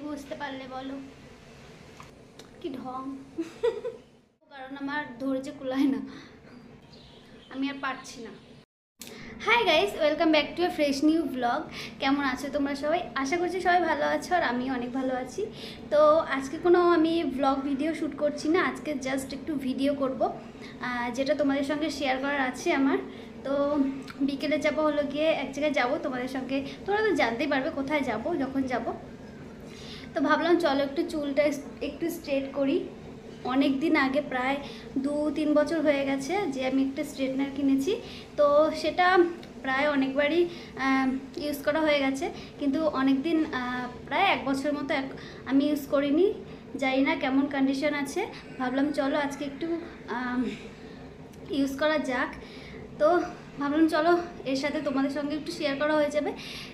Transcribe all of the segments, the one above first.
বুঝতে পারলে বলো কি ঢং কারণ আমার ধৈর্য কুলায় না, আমি আর পারছি না। Hi guys, welcome back to A fresh new blog. কেমন আছো তোমরা সবাই? আশা করছি সবাই ভালো আছো আর আমি অনেক ভালো আছি। তো আজকে কোনো আমি ব্লগ ভিডিও শ্যুট করছি না, আজকে জাস্ট একটু ভিডিও করব যেটা তোমাদের সঙ্গে শেয়ার করার আছে আমার। তো বিকেলে যাবো হলো গিয়ে এক জায়গায় যাবো তোমাদের সঙ্গে, তোমরা তো জানতেই পারবে কোথায় যাব যখন যাব। তো ভাবলাম চলো একটু চুলটা একটু স্ট্রেট করি। অনেক দিন আগে, প্রায় 2-3 বছর হয়ে গেছে যে আমি একটা স্ট্রেটনার কিনেছি। তো সেটা প্রায় অনেকবারই ইউজ করা হয়ে গেছে, কিন্তু অনেক দিন প্রায় 1 বছর মতো আমি ইউজ করিনি, জানি না কেমন কন্ডিশন আছে। ভাবলাম চলো আজকে একটু ইউজ করা যাক। তো ভাবলাম চলো এর সাথে তোমাদের সঙ্গে একটু শেয়ার করা হয়ে যাবে।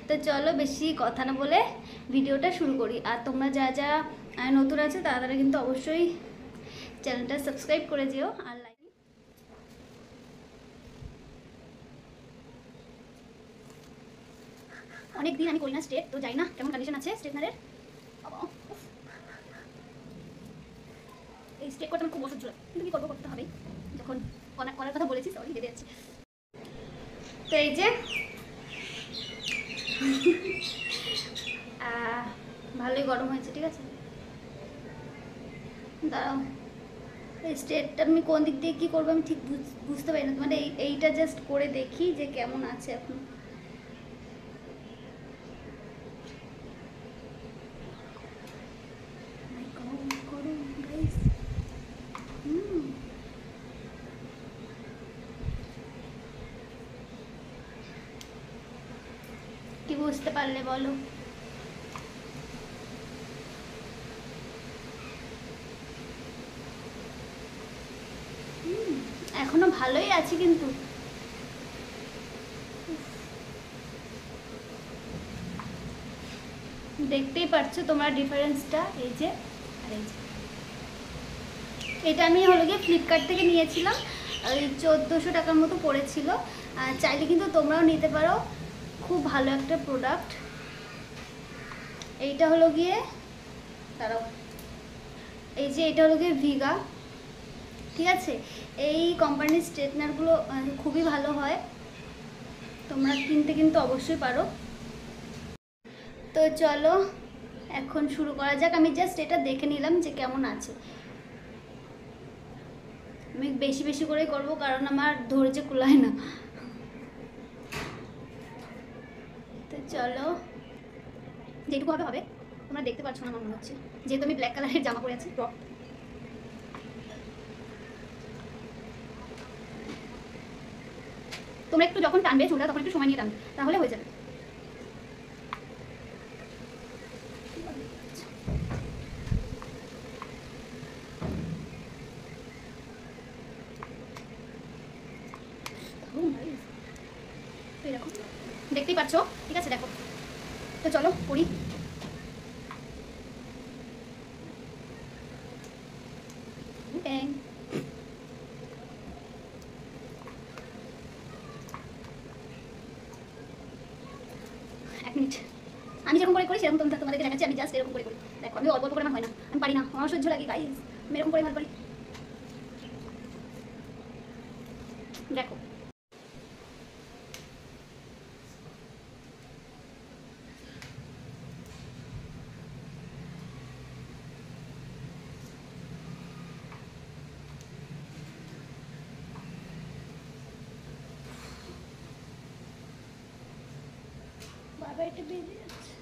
তো চলো বেশি কথা না বলে ভিডিওটা শুরু করি। আর তোমরা যা যা নতুন আছে তারা কিন্তু অবশ্যই চ্যানেলটা সাবস্ক্রাইব করে যেও আর লাইক। অনেক দিন আমি করি না স্ট্রেট, তো যাই না কেমন কন্ডিশন আছে স্ট্রেটনারের। এই স্ট্রেট করতে আমার খুব বছর ছিল, কিন্তু কি করবো, করতে হবে যখন করার কথা বলেছি। সরি, ভেবে যাচ্ছি। তো এই যে ভালোই গরম হয়েছে, ঠিক আছে। দাঁড়াও, এই স্ট্রেটটা আমি কোন দিক দিয়ে কী করবো আমি ঠিক বুঝতে পারি না। মানে এইটা জাস্ট করে দেখি যে কেমন আছে এখন। কি বুঝতে পারলে বলো? এখনো ভালোই আছে কিন্তু। দেখতেই পাচ্ছ তোমরা ডিফারেন্সটা, এই যে আর এই যে। এটা আমি হলো গিয়ে ফ্লিপকার্ট থেকে নিয়েছিলাম, ওই 1400 টাকার মতো পড়েছিল। চাইলে কিন্তু তোমরাও নিতে পারো, খুব ভালো একটা প্রোডাক্ট। এইটা হলো গিয়ে, দাঁড়াও, এই যে এটা হলো গিয়ে ভিগা, ঠিক আছে। এই কোম্পানির স্ট্রেটনারগুলো খুবই ভালো হয়, তোমরা কিনতে কিন্তু অবশ্যই পারো। তো চলো এখন শুরু করা যাক। আমি জাস্ট এটা দেখে নিলাম যে কেমন আছে। আমি বেশি বেশি করে করব কারণ আমার ধৈর্য কুলায় না। তো চলো, যেটুকু হবে হবে। তোমরা দেখতে পাচ্ছ না আমার মনে হচ্ছে, যেহেতু আমি ব্ল্যাক কালারের জামা পরে আছি। তোমরা একটু যখন টানবে চুলটা তখন একটু সময় নিয়ে টানবে, তাহলে হয়ে যাবে। এরকম দেখতেই পাচ্ছ, ঠিক আছে। দেখো, তো চলো করি। এক মিনিট, আমি যেরকম করে করি সেরকম তোমাদেরকে দেখাচ্ছি। আমি জাস্ট এরকম করে করি। দেখো, আমি অল্প অল্প করে আমার হয় না, আমি পারি না, আমার সহ্য লাগে গাইস। আমি এরকম করে ভালো পারি। দেখো, বাবা এটা বেরিয়ে যাচ্ছে।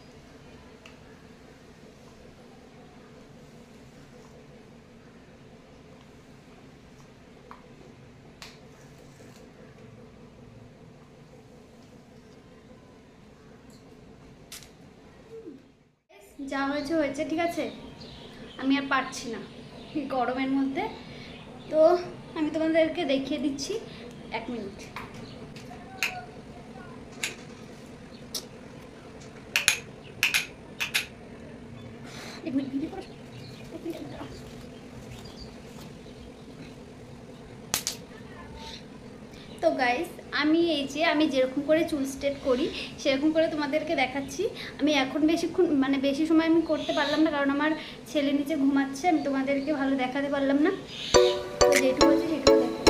যা হয়েছে হয়েছে, ঠিক আছে। আমি আর পারছি না এই গরমের মধ্যে। তো আমি তোমাদেরকে দেখিয়ে দিচ্ছি, 1 মিনিট। তো গাইস, আমি এই যে আমি যেরকম করে চুল স্ট্রেট করি সেরকম করে তোমাদেরকে দেখাচ্ছি। আমি এখন বেশিক্ষণ মানে বেশি সময় আমি করতে পারলাম না, কারণ আমার ছেলে নিচে ঘুমাচ্ছে, আমি তোমাদেরকে ভালো দেখাতে পারলাম না। তো যেটুকু হচ্ছে সেটুকু দেখো।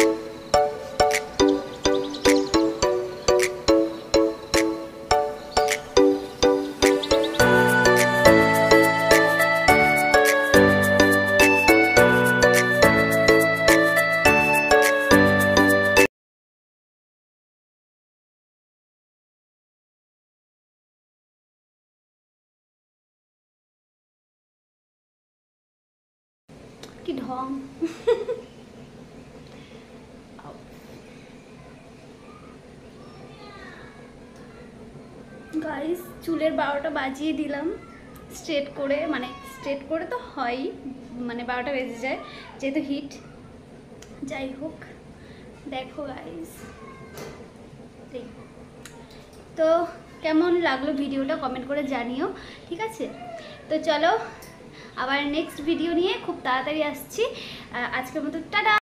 কি ঢং। গাইস, চুলের 12টা বাজিয়ে দিলাম স্ট্রেট করে, মানে স্ট্রেট করে তো হয়ই, মানে 12টা বেজে যায় যেহেতু হিট। যাই হোক, দেখো গাইস, তো কেমন লাগলো ভিডিওটা কমেন্ট করে জানিও, ঠিক আছে? তো চলো, আবার নেক্সট ভিডিও নিয়ে খুব তাড়াতাড়ি আসছি। আজকের মতো টাটা।